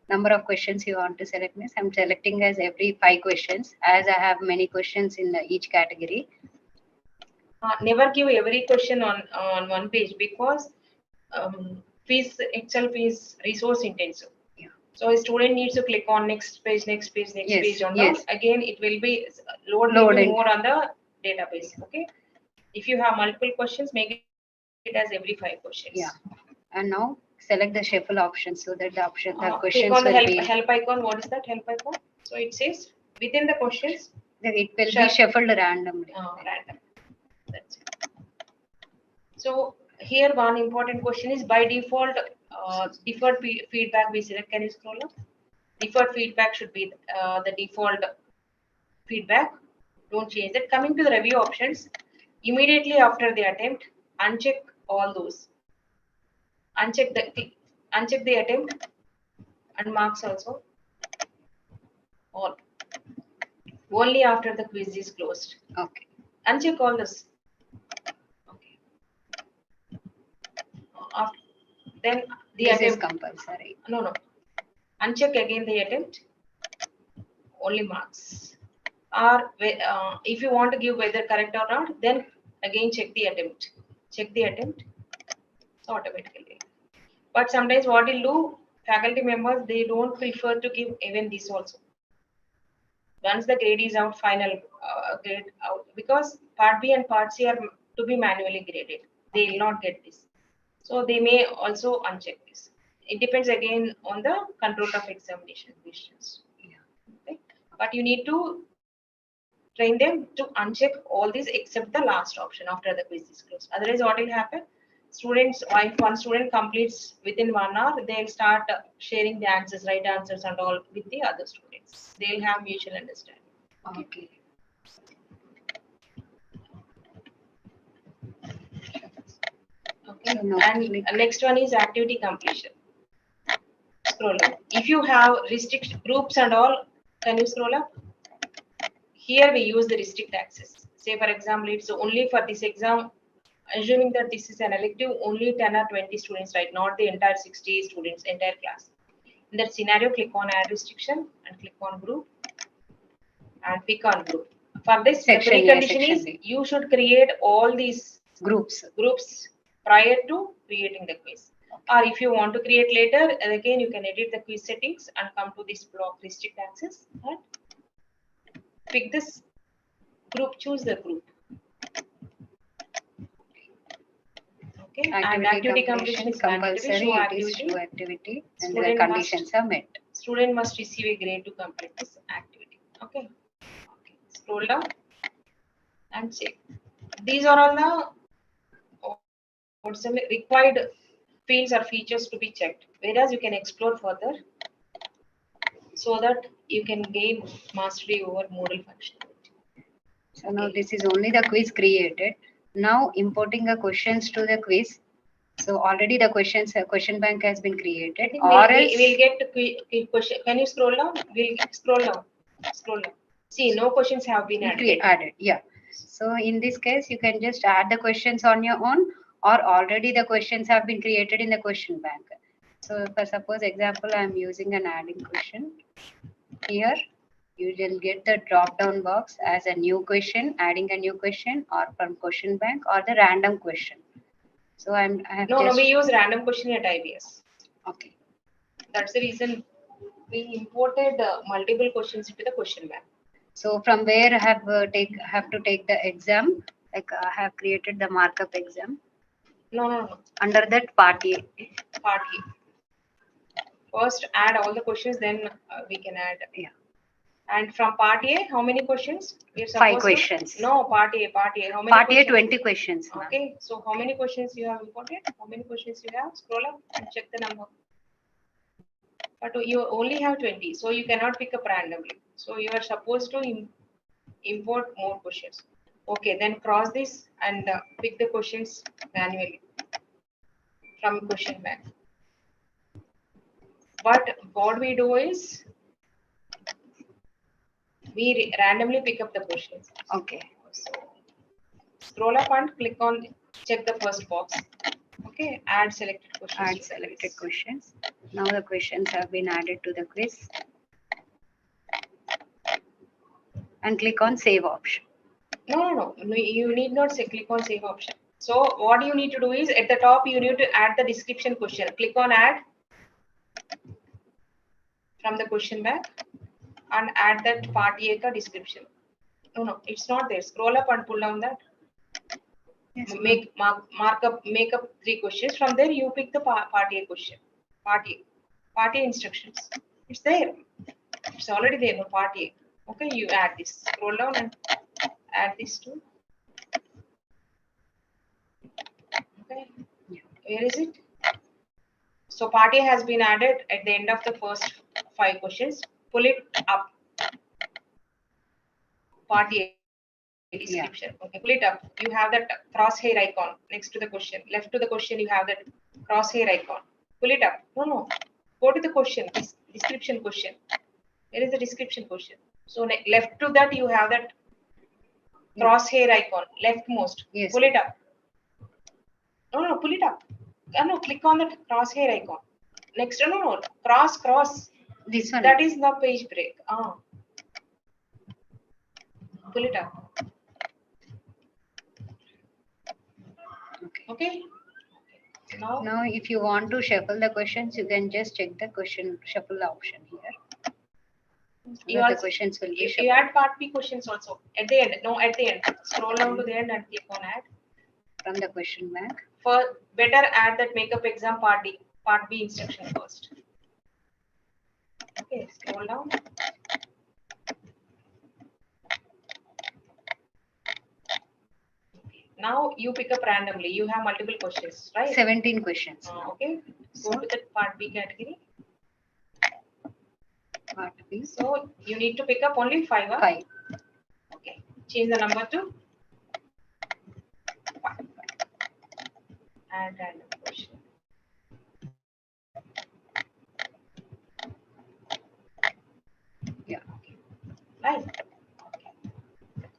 number of questions you want to select. Means I'm selecting as every 5 questions, as I have many questions in each category. Never give every question on one page, because quiz itself is resource intensive. Yeah. So a student needs to click on next page, next page, next Yes, page on yes. again it will be loading Loading. more on the database. Okay. If you have multiple questions, make it as every 5 questions. Yeah. And now select the shuffle option so that the Click questions on the will be. help icon. What is that help icon? So it says within the questions. It will be shuffled randomly. Random. That's it. So here one important question is, by default, deferred feedback we select. Can you scroll up? Deferred feedback should be the default feedback. Don't change that. Coming to the review options, immediately after the attempt, uncheck all those. Uncheck the attempt and marks also. All. Only after the quiz is closed. Okay. Uncheck all this. Okay. Then the This attempt is compulsory. No. Uncheck again the attempt. Only marks. Or if you want to give whether correct or not, then again check the attempt. Check the attempt. So automatically. But sometimes what will do, faculty members, they don't prefer to give even this also. Once the grade is out, final grade out, because part B and part C are to be manually graded. They will not get this. So they may also uncheck this. It depends again on the control of examination questions. Yeah. Okay. But you need to train them to uncheck all these except the last option after the quiz is closed. Otherwise, what will happen? Students, if one student completes within 1 hour, they'll start sharing the answers, right answers and all with the other students. They'll have mutual understanding. Okay. Okay. So now And click. next one is activity completion. Scroll up. If you have restrict groups and all, can you scroll up? Here we use the restrict access. Say for example, it's only for this exam. Assuming that this is an elective, only 10 or 20 students, right? Not the entire 60 students, entire class. In that scenario, click on add restriction and click on group and pick on group. For this, Section the A, precondition section is B. you should create all these Groups. prior to creating the quiz. Or if you want to create later, again you can edit the quiz settings and come to this block restrict access and pick this group, choose the group. Okay. And activity completion is compulsory. show It activity. is show activity, and Student the conditions are met. Student must receive a grade to complete this activity. Okay. Scroll down and check. These are all the what's the required fields or features to be checked. Whereas you can explore further so that you can gain mastery over modal functionality. So now this is only the quiz created. Now importing the questions to the quiz. So already the question bank has been created. Or else we'll get to question. Can you scroll down? We'll scroll down. Scroll down. See, no questions have been added. Yeah. So in this case, you can just add the questions on your own, or already the questions have been created in the question bank. So for suppose example, I'm using an adding question. Here, you will get the drop down box as a new question, adding a new question, or from question bank, or the random question. So I have no, we use random question at IBS. Okay. That's the reason we imported multiple questions into the question bank. So from where I have to take the exam, like I have created the markup exam. No. Under that part A. Part A. First add all the questions, then we can add. Yeah. And from part A, how many questions? We're 5 questions. No, part A. How many? Part questions? A, 20 questions. Okay. So how many questions you have imported? How many questions you have? Scroll up and check the number. But you only have 20, so you cannot pick up randomly. So you are supposed to import more questions. Okay, then cross this and pick the questions manually from question bank. But what we do is We randomly pick up the questions. Okay. So scroll up and click on check the first box. Okay, add selected questions. Add to the selected quiz. questions. Now the questions have been added to the quiz. And click on save option. No, you need not say click on save option. So what you need to do is at the top you need to add the description question. Click on add from the question bank and add that part A ka description. No, it's not there. Scroll up and pull down that. Yes, Make up 3 questions. From there you pick the part A question. Part A instructions. It's there. It's already there. No, part A. Okay, you add this. Scroll down and add this too. Okay, where is it? So part A has been added at the end of the first 5 questions. Pull it up. Part A description. Okay, pull it up. You have that crosshair icon next to the question. Left to the question, you have that crosshair icon. Pull it up. No. Go to the question. This description question. Where is the description question? So left to that, you have that crosshair icon. Leftmost. Yes. Pull it up. No. Pull it up. No. Click on that crosshair icon. Next, no. Cross. This one. That is the page break. Pull it up. Okay. Now, if you want to shuffle the questions, you can just check the question shuffle option here. You The also, questions will be you shuffled. add part B questions also at the end. No, at the end. Scroll down to the end and click on add. From the question bank. For better add that makeup exam part B instruction first. Okay, scroll down. Now you pick up randomly. You have multiple questions, right? 17 questions. Okay. Go to the part B category. Part B. So you need to pick up only 5. 5. Okay. Change the number to 5. Add random question. Yeah. Right.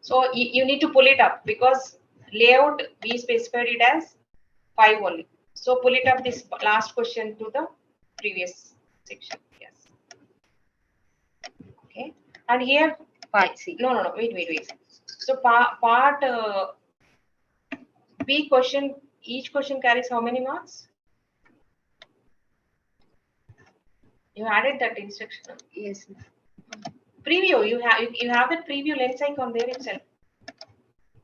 So you need to pull it up because layout we specified it as 5 only. So pull it up this last question to the previous section. Yes. Okay. And here Part C. No. Wait. So part B question. Each question carries how many marks? You added that instruction. Yes. Preview. You have that preview lens icon there itself.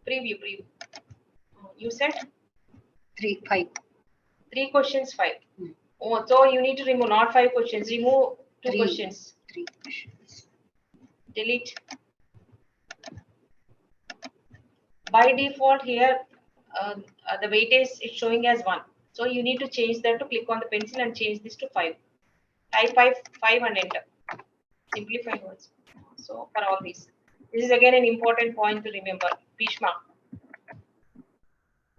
Preview. You said 5. 3 questions, 5. Hmm. Oh, so you need to remove not 5 questions. Remove 2 3. questions. 3 questions. Delete. By default here, the weightage is showing as 1. So you need to change that to click on the pencil and change this to 5. Type 5 and enter. Simplify words. So for all these. This is again an important point to remember. Bhishma.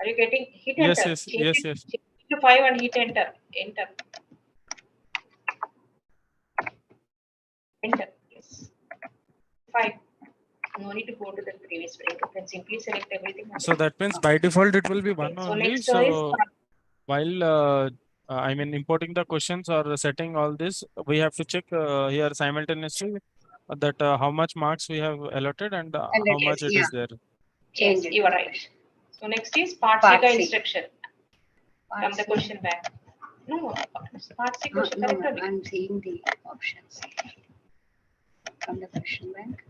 Are you getting? Hit enter. Yes. Change it to 5 and hit enter. Enter. Yes. 5. No need to go to the previous frame. You can simply select everything. So that means by default it will be 1 So only. next So while I mean importing the questions or setting all this, we have to check here simultaneously that how much marks we have allotted and how much it is there. Yes, Change it you to are the right. question. So next is part Part C C. instruction from the C. question bank. No, part C question. No, Correct ma'am, only. I'm seeing the options from the question bank.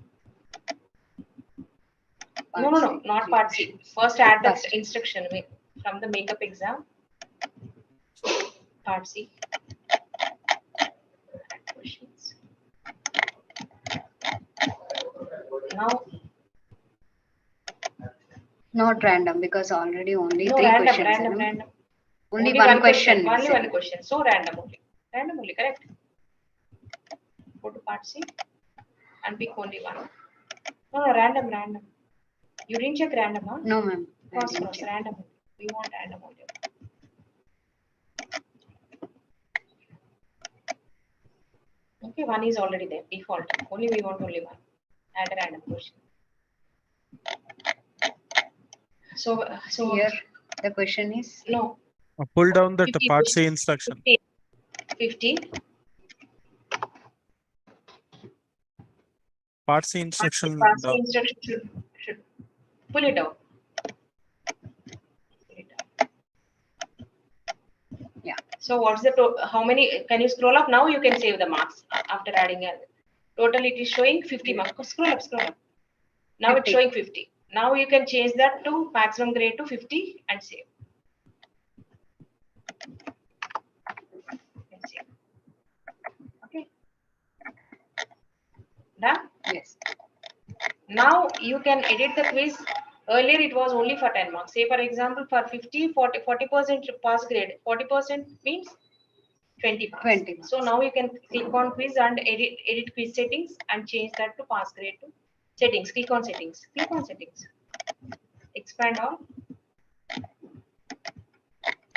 No, not C. part C. First add that First. instruction from the makeup exam. Part C. Add questions. Now, Not random because already only no, 3 random. questions. Only Only one question. Only one question. So random only. Correct. Go to part C and pick only one. No, random. You didn't check random, huh? No, ma'am. I Cross, didn't check. random. We want random only. Okay, 1 is already there. Default. We want only 1. Add a random question. So Here, the question is no. Pull down that 50, part C instruction. 50. Part C instruction. Pass the instruction should pull it out. Yeah. So what's the how many? Can you scroll up now? You can save the marks after adding a total. It is showing 50 marks. Scroll up, scroll up. Now 50. it's showing 50. Now you can change that to maximum grade to 50 and save. And save. Okay. Done. yes. Now you can edit the quiz. Earlier it was only for 10 marks. Say for example for 50, 40% pass grade. 40% means 20 marks. 20 marks. So now you can click on quiz and edit quiz settings and change that to pass grade to settings. Click on settings. Click on settings. Expand all.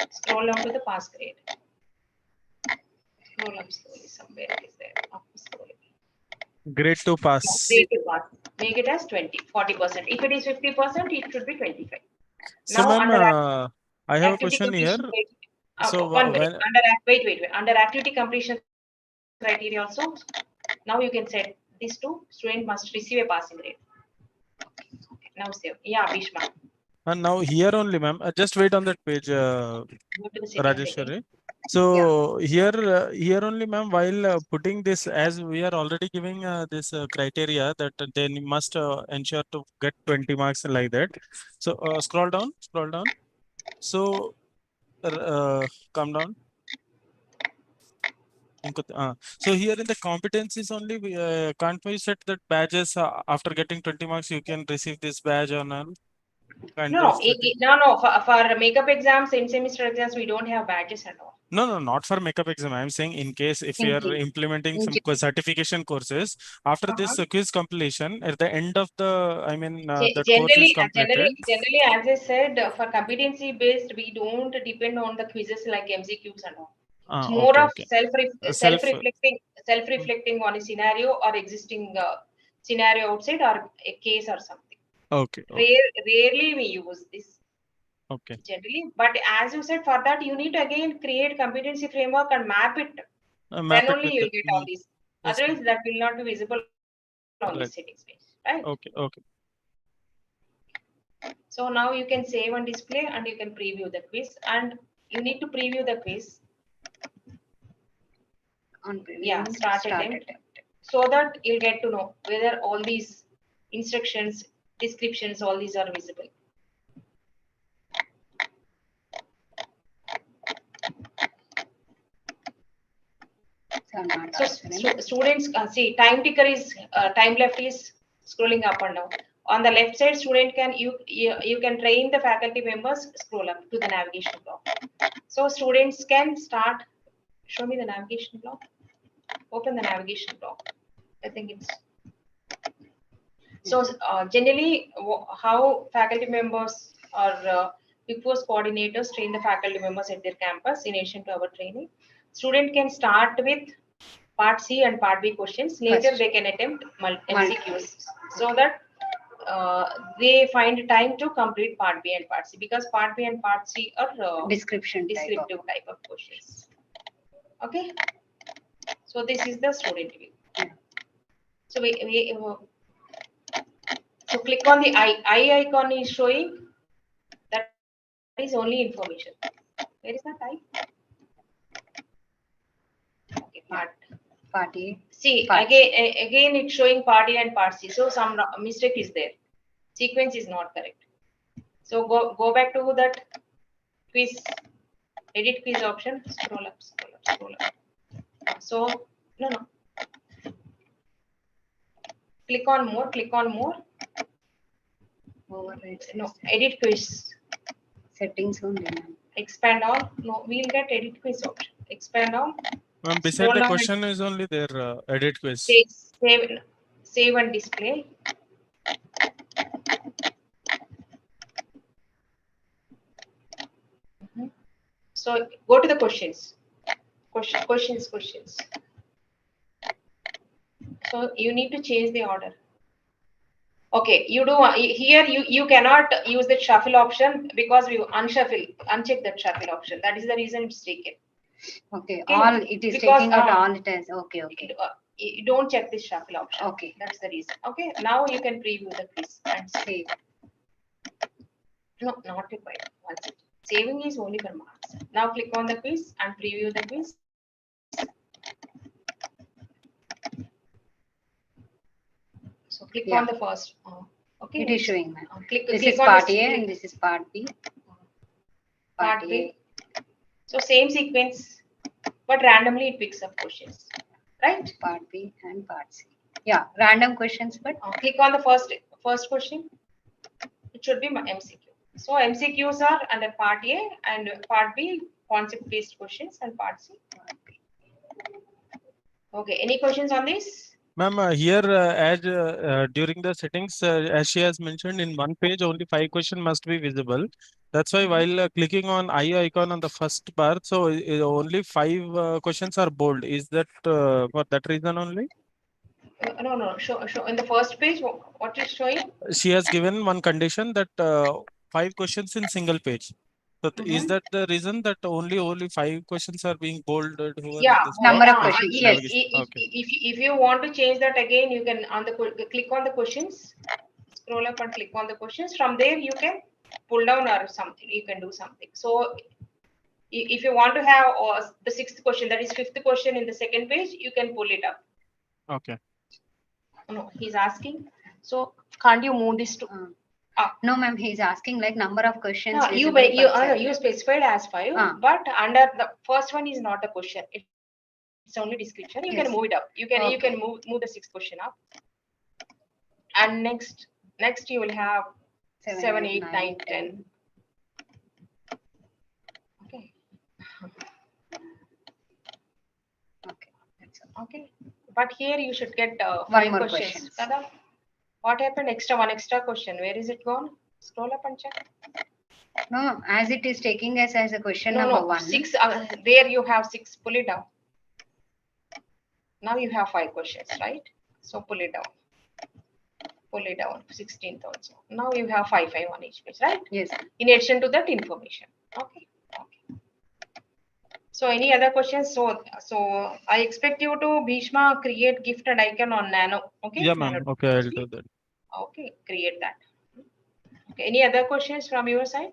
Scroll down to the pass grade. Scroll up slowly. Somewhere it is there. Up slowly. Grade 2 pass. Grade to pass. Make it as 20, 40%. If it is 50%, it should be 25. So, Now ma'am, under I have a activity question here. completion criteria. So, One minute. Wait. Under activity completion criteria also, now you can set this to student must receive a passing grade. Now save. Yeah, Bhishma. And now here only, ma'am. Just wait on that page, Go to the settings Rajeshwari. again. So here only, ma'am, while putting this, as we are already giving this criteria that they must ensure to get 20 marks like that. So scroll down. So come down. So here in the competencies only, can't we set that badges after getting 20 marks, you can receive this badge or none? No. For makeup exams, same semester exams, we don't have badges at all. No, not for makeup exam. I'm saying in case if we are implementing some certification courses, after this quiz completion, at the end of the, the course is completed. Generally, as I said, for competency based, we don't depend on the quizzes like MCQs and all. It's more of self-reflecting on a scenario or existing scenario outside or a case or something. Okay. Rarely we use this. Okay. Generally, but as you said, for that you need to again create competency framework and map it. Then only you will get all these. Yes, Otherwise, that will not be visible on the settings page, right? Okay. So now you can save and display, and you can preview the quiz, and you need to preview the quiz. Yeah, start attempt, so that you'll get to know whether all these instructions, descriptions, all these are visible. So students see time ticker is time left is scrolling up and down. On the left side, student can you can train the faculty members scroll up to the navigation block. So students can start. Show me the navigation block. Open the navigation block. I think it's so generally how faculty members or Big Force coordinators train the faculty members at their campus in addition to our training. Student can start with part C and part B questions. Later they can attempt MCQs so that they find time to complete part B and part C, because part B and part C are descriptive type of questions. Okay. So this is the student view. So so click on the eye icon is showing that is only information. Where is that eye? Okay, part A. See, again it's showing part A and part C. So some mistake is there. Sequence is not correct. So go back to that quiz, edit quiz option. Scroll up. So no. Click on more. No, edit quiz. Settings only. Expand all. No, we'll get edit quiz option. Expand all. Beside the question is only there edit quiz. Save and display. So go to the questions. Questions. So you need to change the order. Okay, you do here. You cannot use the shuffle option because we uncheck that shuffle option. That is the reason it's taken. Okay, Okay, all it is because, taking out all it is. Okay, okay. You don't check this shuffle option. Okay. That's the reason. Okay, now you can preview the quiz and Save. No, not required. Once it saving is only for marks. Now click on the quiz and preview the quiz. So click Yeah. on the first. Okay. It is showing, ma'am. Click. This click is on part the A and this is part B. part B. So same sequence, but randomly it picks up questions, right? Part B and part C. Yeah, random questions, but Click on the first question. It should be my MCQ. So MCQs are under part A and part B concept-based questions and part C. Okay. Any questions on this? Ma'am, here as during the settings, as she has mentioned, in one page only 5 questions must be visible. That's why while clicking on eye icon on the first bar, so only 5 questions are bold. Is that for that reason only? No. Show in the first page. What is showing? She has given one condition that 5 questions in single page. So is that the reason that only 5 questions are being bolded over Yeah, this number box? of questions, Yes. Navigation. Okay. If you want to change that again, you can click on the questions, scroll up and click on the questions. From there, you can pull down or something. You can do something. So if you want to have the 6th question, that is 5th question in the second page, you can pull it up. Okay. No, he's asking. So can't you move this to? no, ma'am. He's asking like number of questions. No, you specified as 5, but under the first one is not a question. It's only description. You can move it up. You can move the 6th question up. And next you will have 7, 8, 9, 10. Okay. Okay. But here you should get 5 questions. Kada? What happened? One extra question. Where is it gone? Scroll up and check. No, as it is taking us as a question number 1. 6. There you have 6. Pull it down. Now you have 5 questions, right? So pull it down. Pull it down. 16th also. Now you have 5 on each page, right? Yes. In addition to that information. Okay. So any other questions? So I expect you to Bhishma create gift and icon on Nano. Okay. Yeah, ma'am. Okay, I'll do that. Okay, create that. Okay. Any other questions from your side?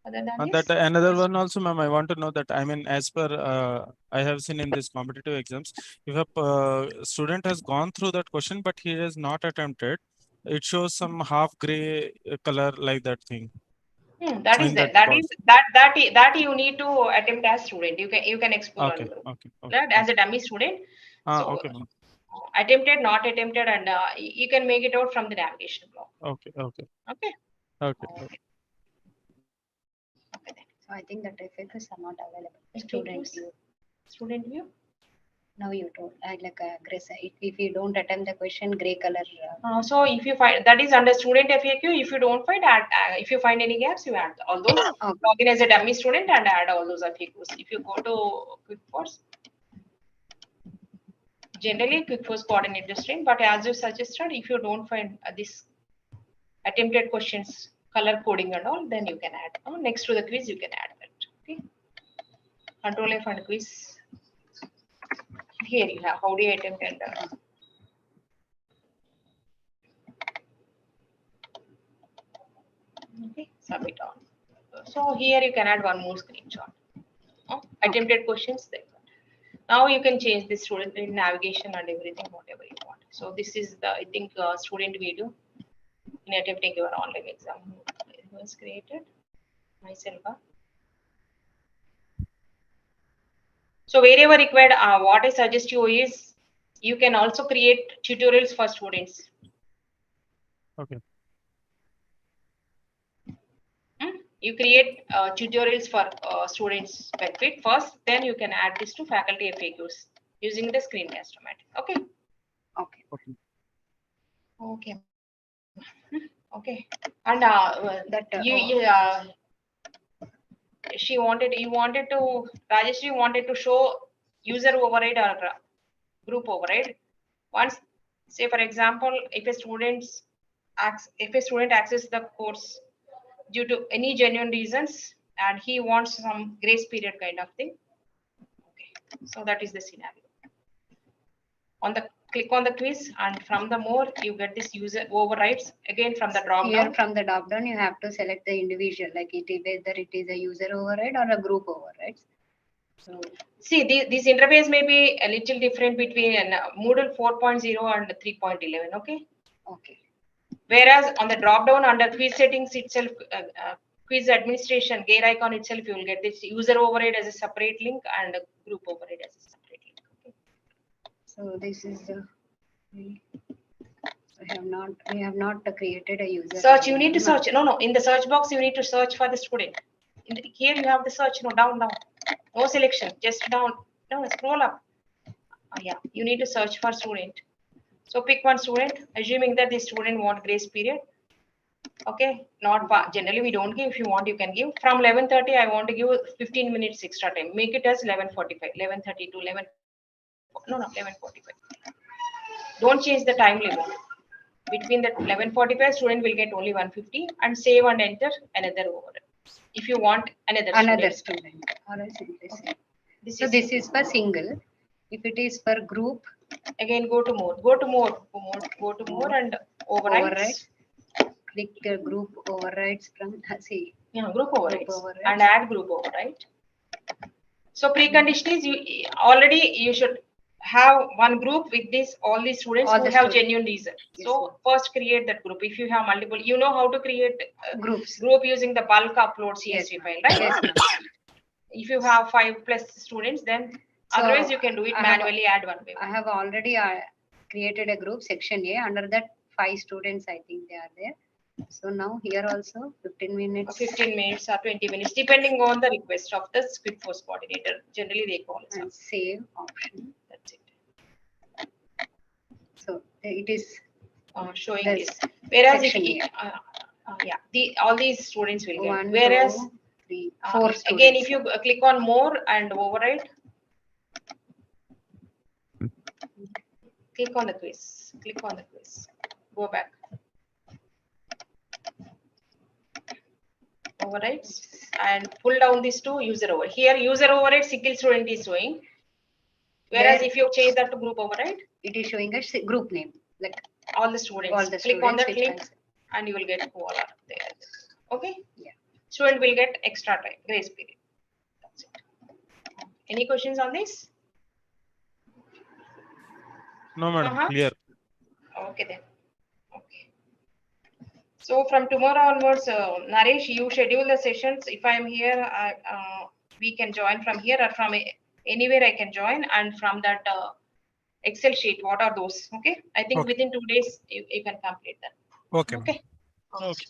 Other than And this? that another one also, ma'am, I want to know that, I mean, as per I have seen in this competitive exams, if a student has gone through that question, but he has not attempted, it shows some half gray color like that thing. That is in that. that That you need to attempt as student. You can explore Okay, on okay, that as a dummy student. So okay, ma'am. attempted, not attempted, and you can make it out from the navigation block. Okay. Okay. Okay. So I think that FAQs are not available. FAQs? Student view. Now you told like gray. If you don't attempt the question, gray color. So if you find that is under student FAQ, if you don't find if you find any gaps, you add all those. Okay. Log in as a dummy student and add all those FAQs. If you go to QuickForce, generally QuickForce coordinate the string, but as you suggested, if you don't find this attempted questions, color coding and all, then you can add. Next to the quiz, you can add that. Okay. Control F and quiz. Here you have how do you attempt and okay, submit on. So here you can add one more screenshot. Attempted questions there. Now you can change the student navigation and everything, whatever you want. So this is the, I think, student video in attempting your online exam. It was created myself. So wherever required, what I suggest you is you can also create tutorials for students. Okay. You create tutorials for students benefit first, then you can add this to faculty FAQs using the screencast-o-matic. Okay. Okay. And you wanted to Rajeshri wanted to show user override or group override. Once, say for example, if a student's if a student accesses the course due to any genuine reasons and he wants some grace period kind of thing. Okay, so that is the scenario. Click on the quiz, and from the more you get this user overrides again from the drop Here down. from the drop down, you have to select the individual, like whether it is a user override or a group override. So see, this interface may be a little different between Moodle 4.0 and 3.11. Okay. Whereas on the drop down under quiz settings itself, quiz administration gear icon itself, you will get this user override as a separate link and a group override as a separate link. Okay. So this is the we have not created a user. Search. You need to search. No. In the search box, you need to search for the student. Here you have the search. No, down. No selection. Just down. No, scroll up. Yeah. You need to search for student. So pick one student, assuming that the student want grace period. Okay. Not generally we don't give. If you want, you can give. From 11:30, I want to give 15 minutes extra time. Make it as 11:45, 11:30 to 11. No, 11:45. Don't change the time limit. Between the 11:45, student will get only 150 and save and enter another override. If you want another student. Or else okay. This is for single. If it is for group, again go to more and overrides. Click group overrides from group overrides and add group override. So precondition is you should have one group with all these students who have genuine reason. Yes, so first create that group. If you have multiple, you know how to create group using the bulk upload CSV file, right? Yes. If you have 5+ students, then otherwise you can do it manually. Add one. I have already created a group section A. Under that 5 students, I think they are there. So now here also 15 minutes. 15 minutes or 20 minutes, depending on the request of the SquidForce coordinator. Generally, they call it. And save option. That's it. So it is showing this. Whereas all these students will get. 1, whereas 2, 3, 4 again, if you click on more and override, click on the quiz. Go back. Overrides and pull down these two user override. Here user override single student is showing. Whereas if you change that to group override, it is showing a group name, like all the students. Click on that link and you will get who all are there. Okay? Yeah. Student will get extra time, grace period. That's it. Any questions on this? No, madam. Clear. Okay then. Okay. So from tomorrow onwards, Naresh, you schedule the sessions. If I am here, we can join from here or from anywhere I can join, and from that Excel sheet, what are those? Okay. I think within 2 days you can complete that. Okay. Okay. Okay.